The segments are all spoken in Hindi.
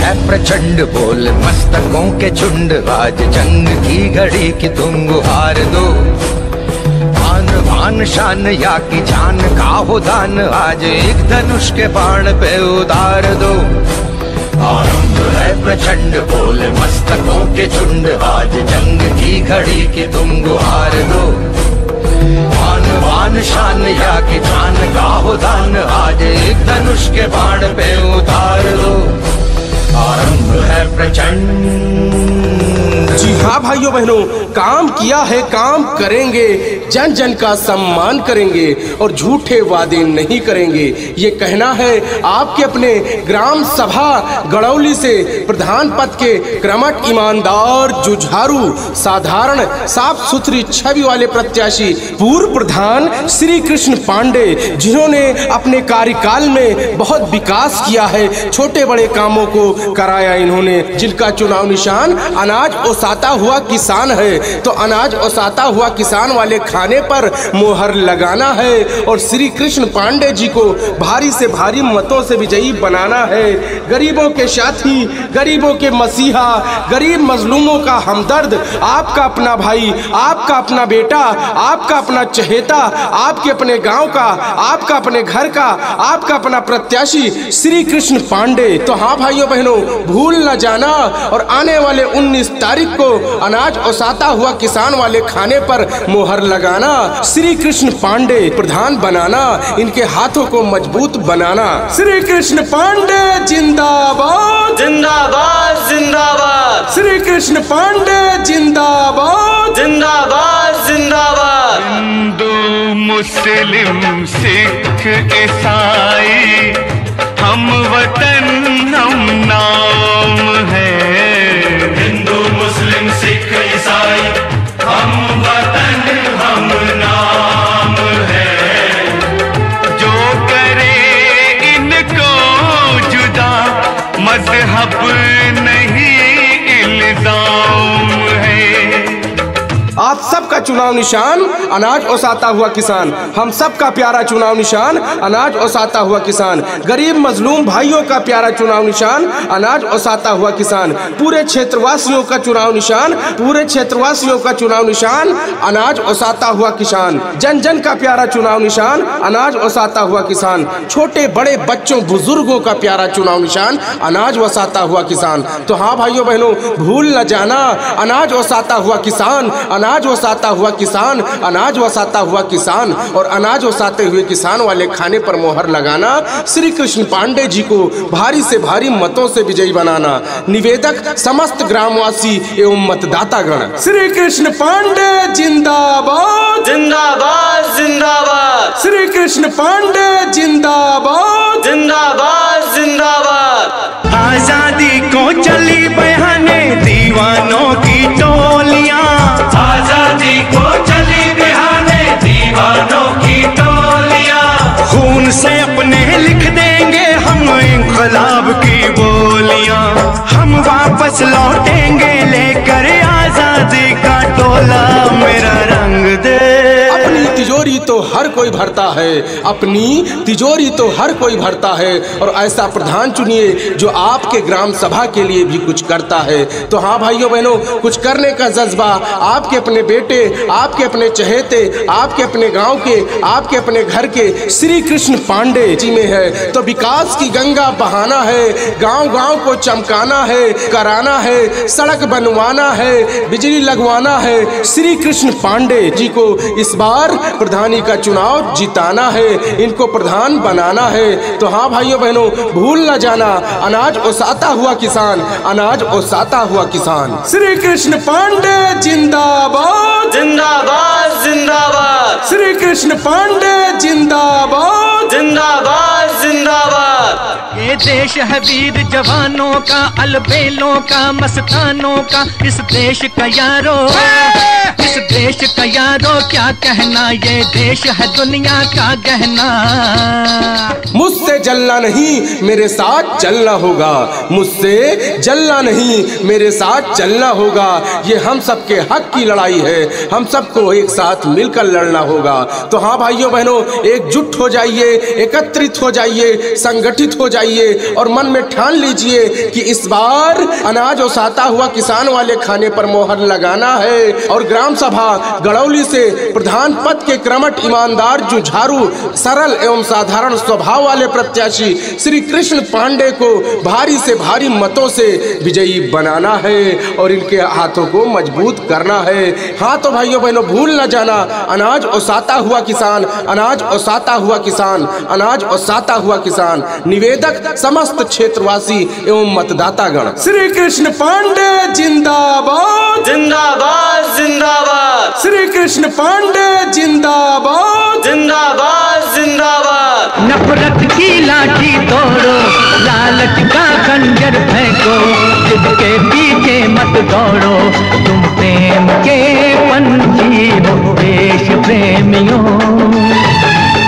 है प्रचंड, बोल मस्तकों के झुंड, आज जंग की घड़ी की तुम गुहार दो। आन बान शान या की जान का हो दान, आज एक धनुष के बाण पे उतार दो। आरंभ है प्रचंड, बोल मस्तकों के झुंड, आज जंग की घड़ी की तुम गुहार दो। आन बान शान या की जान का हो दान, आज एक धनुष के बाण पे उतार दो। आरंभ है प्रचंड। जी हाँ भाइयों बहनों, काम किया है काम करेंगे, जन जन का सम्मान करेंगे और झूठे वादे नहीं करेंगे। ये कहना है आपके अपने ग्राम सभा गड़ौली से प्रधान पद के क्रमठ, ईमानदार, जुझारू, साधारण, साफ सुथरी छवि वाले प्रत्याशी पूर्व प्रधान श्री कृष्ण पांडे, जिन्होंने अपने कार्यकाल में बहुत विकास किया है, छोटे बड़े कामों को कराया इन्होंने, जिनका चुनाव निशान अनाज ओसाता हुआ किसान है। तो अनाज ओसाता हुआ किसान वाले खाने पर मोहर लगाना है और श्री कृष्ण पांडे जी को भारी से भारी मतों से विजयी बनाना है। गरीबों के साथी, गरीबों के मसीहा, गरीब मजलूमों का हमदर्द, आपका अपना भाई, आपका अपना बेटा, आपका अपना चहेता, आपके अपने गांव का, आपका अपने घर का, आपका अपना प्रत्याशी श्री कृष्ण पांडे। तो हाँ भाइयों बहनों, भूल न जाना और आने वाले 19 तारीख को अनाज ओसाता हुआ किसान वाले खाने पर मोहर लगाना, श्री कृष्ण पांडे प्रधान बनाना, इनके हाथों को मजबूत बनाना। श्री कृष्ण पांडे जिंदाबाद जिंदाबाद जिंदाबाद, श्री कृष्ण पांडे जिंदाबाद जिंदाबाद जिंदाबाद। हिंदू मुस्लिम सिख ईसाई हम वतन हम नाम है। हिंदू मुस्लिम सिख ईसाई हम वतन हम नाम है। जो करे इनको जुदा मजहब नहीं इल्जाम है। आप सबका चुनाव निशान अनाज ओसाता हुआ किसान, हम सबका प्यारा चुनाव निशान अनाज ओसाता हुआ किसान, गरीब मजलूम भाइयों का प्यारा चुनाव निशान अनाज ओसाता हुआ किसान, पूरे क्षेत्रवासियों का चुनाव निशान, पूरे क्षेत्रवासियों का चुनाव निशान अनाज ओसाता हुआ किसान, जन जन का प्यारा चुनाव निशान अनाज ओसाता हुआ किसान, छोटे बड़े बच्चों बुजुर्गों का प्यारा चुनाव निशान अनाज ओसाता हुआ किसान। तो हाँ भाइयों बहनों, भूल न जाना, अनाज ओसाता हुआ किसान, अनाज ओसाता हुआ किसान, अनाज ओसाता हुआ किसान और अनाज ओसाते हुए किसान वाले खाने पर मोहर लगाना, श्री कृष्ण पांडे जी को भारी से भारी मतों से विजयी बनाना। निवेदक समस्त ग्रामवासी एवं मतदातागण। श्री कृष्ण पांडे जिंदाबाद जिंदाबाद जिंदाबाद, श्री कृष्ण पांडे जिंदाबाद जिंदाबाद जिंदाबाद। आजादी को चली बहाने दीवानों की टोलियां, आजादी को चली बहाने दीवानों की टोलियां, खून से अपने लिख देंगे हम इंकलाब की बोलियां। हम वापस लौटेंगे लेकर आजादी का टोला, मेरा रंग दे। अपनी तिजोरी तो हर कोई भरता है, अपनी तिजोरी तो हर कोई भरता है और ऐसा प्रधान चुनिए जो आपके ग्राम सभा के लिए भी कुछ करता है। तो हाँ भाइयों बहनों, कुछ करने का जज्बा आपके अपने बेटे, आपके अपने चहेते, आपके अपने गांव के, आपके अपने घर के श्री कृष्ण पांडे जी में है। तो विकास की गंगा बहाना है, गांव गांव को चमकाना है, कराना है, सड़क बनवाना है, बिजली लगवाना है। श्री कृष्ण पांडे जी को इस बार प्रधानी का चुनाव जिताना है, इनको प्रधान बनाना है। तो हाँ भाइयों बहनों, भूल न जाना, अनाज ओसाता हुआ किसान, अनाज ओसाता हुआ किसान। श्री कृष्ण पांडे जिंदाबाद जिंदाबाद जिंदाबाद, श्री कृष्ण पांडे जिंदाबाद जिंदाबाद जिंदाबाद। ये देश है वीर जवानों का, अलबेलों का, मस्तानों का, इस देश का यारो, इस देश का यारो क्या कहना, ये देश है दुनिया का गहना। मुझसे जलना नहीं, मेरे साथ चलना होगा, मुझसे जलना नहीं, मेरे साथ चलना होगा। ये हम सबके हक की लड़ाई है, हम सबको एक साथ मिलकर लड़ना होगा। तो हाँ भाइयों बहनों, एकजुट हो जाइए, एकत्रित हो जाइए, संगठित हो जाइए जाइए और मन में ठान लीजिए कि इस बार अनाज ओसाता हुआ किसान वाले खाने पर मोहर लगाना है। और ग्राम सभा गड़ौली से प्रधान पद के क्रमट ईमानदार जुझारू सरल एवं साधारण स्वभाव वाले प्रत्याशी श्री कृष्ण पांडे को भारी से भारी मतों से विजयी बनाना है और इनके हाथों को मजबूत करना है। हाँ तो भाइयों बहनों, भूल न जाना, अनाज ओसाता हुआ किसान, अनाज ओसाता हुआ किसान, अनाज ओसाता हुआ किसान। निवेदक समस्त क्षेत्रवासी एवं मतदातागण। श्री कृष्ण पांडे जिंदाबाद जिंदाबाद जिंदाबाद। श्री कृष्ण पांडे जिंदाबाद जिंदाबाद जिंदाबाद। नफरत की लाठी तोड़ो, लालच का खंजर फेंको, जिसके पीछे मत दौड़ो, तुम प्रेम के पंछी हो देश प्रेमियों,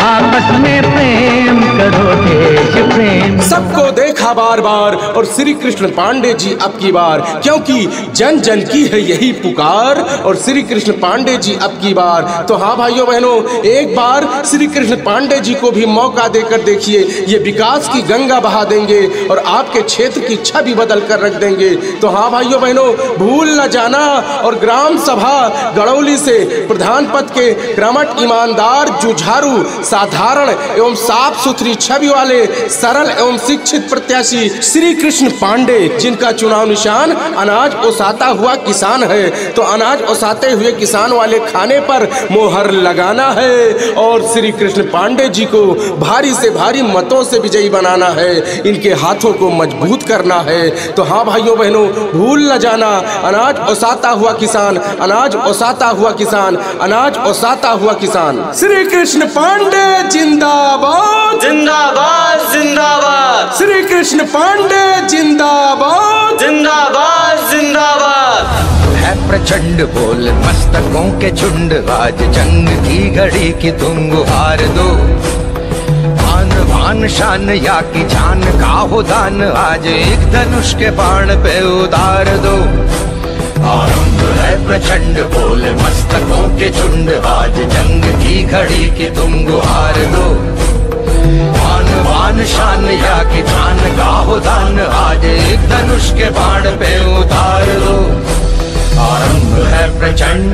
आपस में प्रेम करो देश प्रेम। सबको देखा बार बार और श्री कृष्ण पांडे जी अब की बार, क्योंकि जन जन की है यही पुकार और श्री कृष्ण पांडे जी अब की बार। तो हाँ भाइयों बहनों, एक बार श्री कृष्ण पांडे जी को भी मौका देकर देखिए, ये विकास की गंगा बहा देंगे और आपके क्षेत्र की छवि बदल कर रख देंगे। तो हाँ भाइयों बहनों, भूल न जाना और ग्राम सभा गड़ौली से प्रधान पद के क्रमट ईमानदार जुझारू साधारण एवं साफ सुथरी छवि वाले सरल एवं शिक्षित प्रत्याशी श्री कृष्ण पांडे, जिनका चुनाव निशान अनाज ओसाता हुआ किसान है। तो अनाज ओसाते हुए किसान वाले खाने पर मोहर लगाना है और श्री कृष्ण पांडे जी को भारी से भारी मतों से विजयी बनाना है, इनके हाथों को मजबूत करना है। तो हाँ भाइयों बहनों, भूल न जाना, अनाज ओसाता हुआ किसान, अनाज ओसाता हुआ किसान, अनाज ओसाता हुआ किसान। श्री कृष्ण पांडे जिंदाबाद जिंदाबाद जिंदाबाद। श्री कृष्ण पांडे जिंदाबाद जिंदाबाद जिंदाबाद। है प्रचंड बोल मस्तकों के झुंड, आज जंग की घड़ी की तुम गुहार दो। आन बान शान या की जान का हो दान, आज एक धनुष के बाण पे उतार दो। आरंभ है प्रचंड बोल मस्तकों के झुंड, आज जंग की घड़ी की तुम गुहार दो। आन बान शान या की जान का हो दान, आज एक धनुष के बाण पे उतार दो। आरंभ है प्रचंड।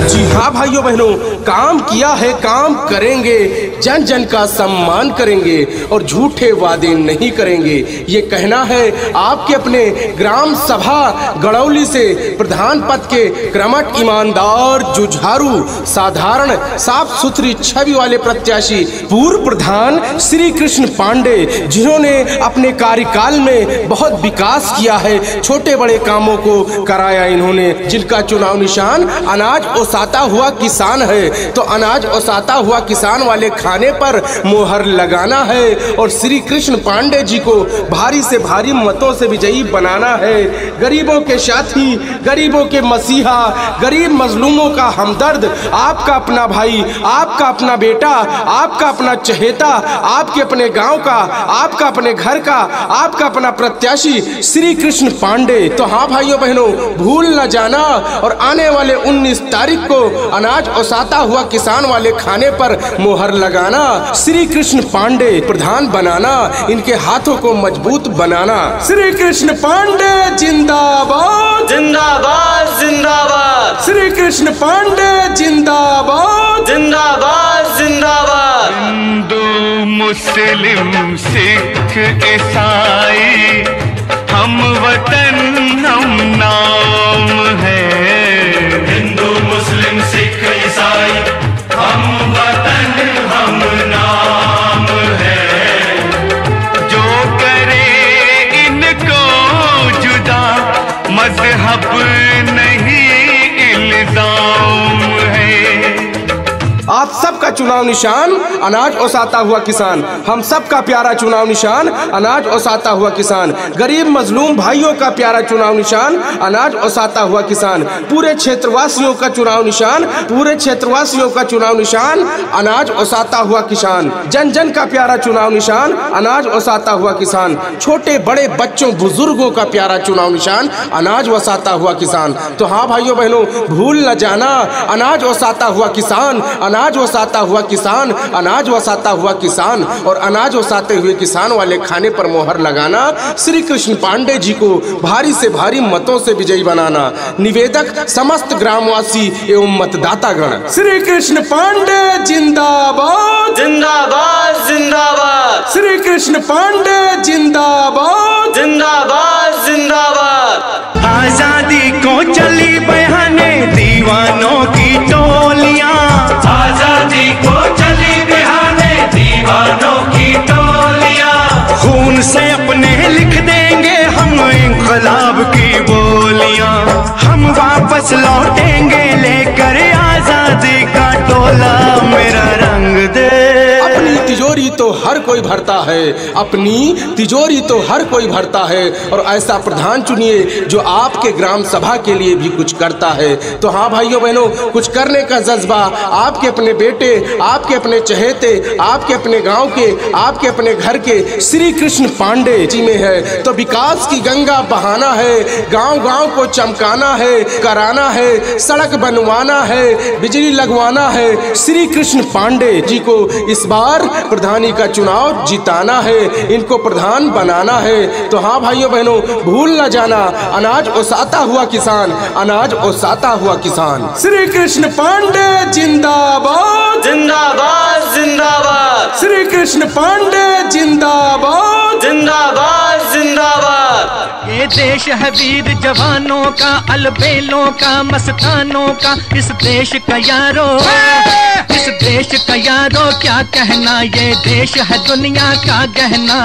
जी हाँ भाइयों बहनों, काम किया है काम करेंगे, जन जन का सम्मान करेंगे और झूठे वादे नहीं करेंगे, ये कहना है आपके अपने ग्राम सभा गड़ौली से प्रधान पद के क्रमट ईमानदार जुझारू साधारण साफ सुथरी छवि वाले प्रत्याशी पूर्व प्रधान श्री कृष्ण पांडे, जिन्होंने अपने कार्यकाल में बहुत विकास किया है, छोटे बड़े कामों को कराया इन्होंने, जिनका चुनाव निशान अनाज ओसाता हुआ किसान है। तो अनाज ओसाता हुआ किसान वाले खाने पर मोहर लगाना है और श्री कृष्ण पांडे जी को भारी से भारी मतों से विजयी बनाना है। गरीबों के साथी, गरीबों के मसीहा, गरीब मजलूमों का हमदर्द, आपका अपना भाई, आपका अपना बेटा, आपका अपना चहेता, आपके अपने गांव का, आपका अपने घर का, आपका अपना प्रत्याशी श्री कृष्ण पांडे। तो हाँ भाइयों बहनों, भूल न जाना और आने वाले 19 तारीख को अनाज ओसाता हुआ किसान वाले खाने पर मोहर लगाना, श्री कृष्ण पांडे प्रधान बनाना, इनके हाथों को मजबूत बनाना। श्री कृष्ण पांडे जिंदाबाद जिंदाबाद जिंदाबाद। श्री कृष्ण पांडे जिंदाबाद जिंदाबाद जिंदाबाद। हिंदू मुस्लिम सिख ईसाई हम वतन हम नाम है। हिंदू मुस्लिम सिख ईसाई हम वतन हम नाम है। जो करे इनको जुदा मजहब नहीं इल्जाम है। आप सबका चुनाव निशान अनाज ओसाता हुआ किसान, हम सबका प्यारा चुनाव निशान अनाज ओसाता हुआ किसान, गरीब मजलूम भाइयों का प्यारा चुनाव निशान अनाज ओसाता हुआ किसान, पूरे क्षेत्रवासियों का चुनाव निशान, पूरे क्षेत्रवासियों का चुनाव निशान अनाज ओसाता हुआ किसान, जन जन का प्यारा चुनाव निशान अनाज ओसाता हुआ किसान, छोटे बड़े बच्चों बुजुर्गों का प्यारा चुनाव निशान अनाज ओसाता हुआ किसान। तो हाँ भाइयों बहनों, भूल न जाना, अनाज ओसाता हुआ किसान, अनाज ओसाता ओसाता हुआ किसान, अनाज ओसाता हुआ किसान और अनाज ओसाते हुए किसान वाले खाने पर मोहर लगाना, श्री कृष्ण पांडे जी को भारी से भारी मतों से विजयी बनाना। निवेदक समस्त ग्रामवासी एवं मतदातागण। श्री कृष्ण पांडे जिंदाबाद जिंदाबाद जिंदाबाद। श्री कृष्ण पांडे जिंदाबाद जिंदाबाद जिंदाबाद। आजादी को चली बहाने दीवानों की टोलियां, आजादी को चली बहाने दीवानों की टोलियां, खून से अपने लिख देंगे हम इंकलाब की बोलियां। हम वापस लौटेंगे लेकर आजादी का टोला, मेरा रंग दे। अपनी तिजोरी तो हर कोई भरता है, अपनी तिजोरी तो हर कोई भरता है, और ऐसा प्रधान चुनिए जो आपके ग्राम सभा के लिए भी कुछ करता है। तो हाँ भाइयों बहनों, कुछ करने का जज्बा आपके अपने बेटे, आपके अपने चहेते, आपके अपने गांव के, आपके अपने घर के श्री कृष्ण पांडे जी में है। तो विकास की गंगा बहाना है, गांव गांव को चमकाना है, कराना है, सड़क बनवाना है, बिजली लगवाना है। श्री कृष्ण पांडे जी को इस बार प्रधानी का चुनाव जिताना है, इनको प्रधान बनाना है। तो हाँ भाइयों बहनों, भूल न जाना, अनाज ओसाता हुआ किसान, अनाज ओसाता हुआ किसान। श्री कृष्ण पांडे जिंदाबाद जिंदाबाद जिंदाबाद। श्री कृष्ण पांडे जिंदाबाद जिंदाबाद जिंदाबाद। ये देश है वीर जवानों का, अलबेलों का, मस्तानों का, इस देश का यारो, इस देश का यारो क्या कहना, ये देश है दुनिया का गहना।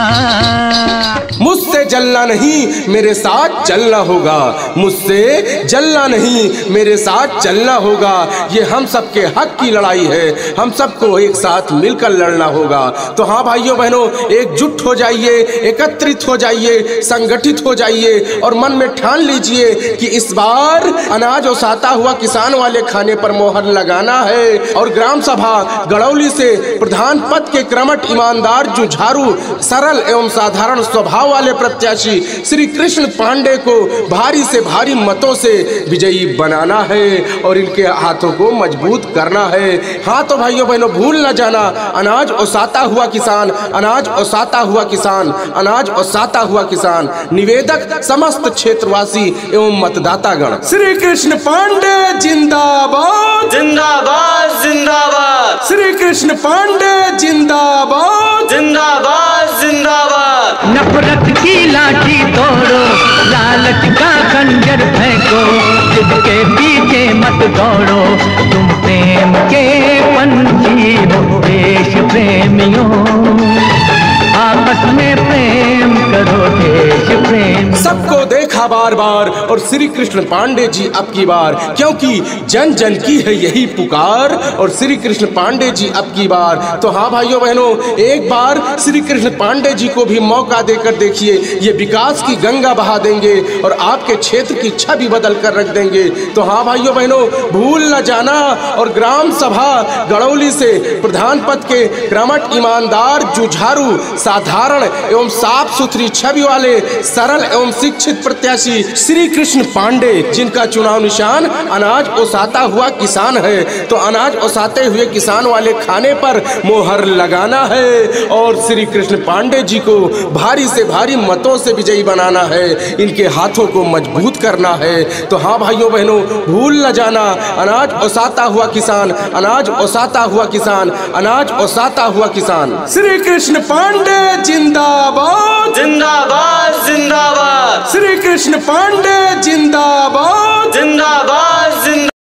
मुझसे जलना नहीं, मेरे साथ चलना होगा, मुझसे जलना नहीं, मेरे साथ चलना होगा। ये हम सबके हक की लड़ाई है, हम सबको एक साथ मिलकर लड़ना होगा। तो हाँ भाइयों बहनों, एकजुट हो जाइए, एकत्रित हो जाइए, संगठित हो जाइए और मन में ठान लीजिए कि इस बार अनाज ओसाता हुआ किसान वाले खाने पर मोहर लगाना है। और ग्राम सभा गड़ौली से प्रधान पद के क्रमट, ईमानदार, जुझारू, सरल एवं साधारण स्वभाव वाले प्रत्याशी श्री कृष्ण पांडे को भारी से भारी मतों से विजयी बनाना है और इनके हाथों को मजबूत करना है। हाँ तो भाइयों बहनों, भूल न जाना, अनाज ओसाता हुआ किसान, अनाज ओसाता हुआ किसान, अनाज ओसाता हुआ किसान। निवेदक समस्त क्षेत्रवासी एवं मतदातागण। श्री कृष्ण पांडे जिंदाबाद जिंदाबाद जिंदाबाद। श्री कृष्ण पांडे जिंदाबाद जिंदाबाद जिंदाबाद। नफरत की लाठी तोड़ो, लालच का खंजर फेंको, जिसके पीछे मत दौड़ो, तुम प्रेम के पंछी हो देश प्रेमियों, आपस में प्रेम करो देश प्रेम। सबको देखा बार बार और श्री कृष्ण पांडे जी अब की बार, क्योंकि जन जन की है यही पुकार और श्री कृष्ण पांडे जी अब की बार। तो हाँ भाइयों बहनों, एक बार श्री कृष्ण पांडे जी को भी मौका देकर देखिए, ये विकास की गंगा बहा देंगे और आपके क्षेत्र की छवि बदल कर रख देंगे। तो हाँ भाइयों बहनों, भूल न जाना और ग्राम सभा गड़ौली से प्रधान पद के क्रमट, ईमानदार, जुझारू, साधारण एवं साफ सुथरी छवि वाले सरल एवं शिक्षित प्रत्याशी श्री कृष्ण पांडे, जिनका चुनाव निशान अनाज ओसाता हुआ किसान है। तो अनाज ओसाते हुए किसान वाले खाने पर मोहर लगाना है और श्री कृष्ण पांडे जी को भारी से भारी मतों से विजयी बनाना है, इनके हाथों को मजबूत करना है। तो हाँ भाइयों बहनों, भूल न जाना, अनाज ओसाता हुआ किसान, अनाज ओसाता हुआ किसान, अनाज ओसाता हुआ किसान। श्री कृष्ण पांडे जिंदाबाद जिंदाबाद जिंदाबाद। श्री कृष्ण पांडे जिंदाबाद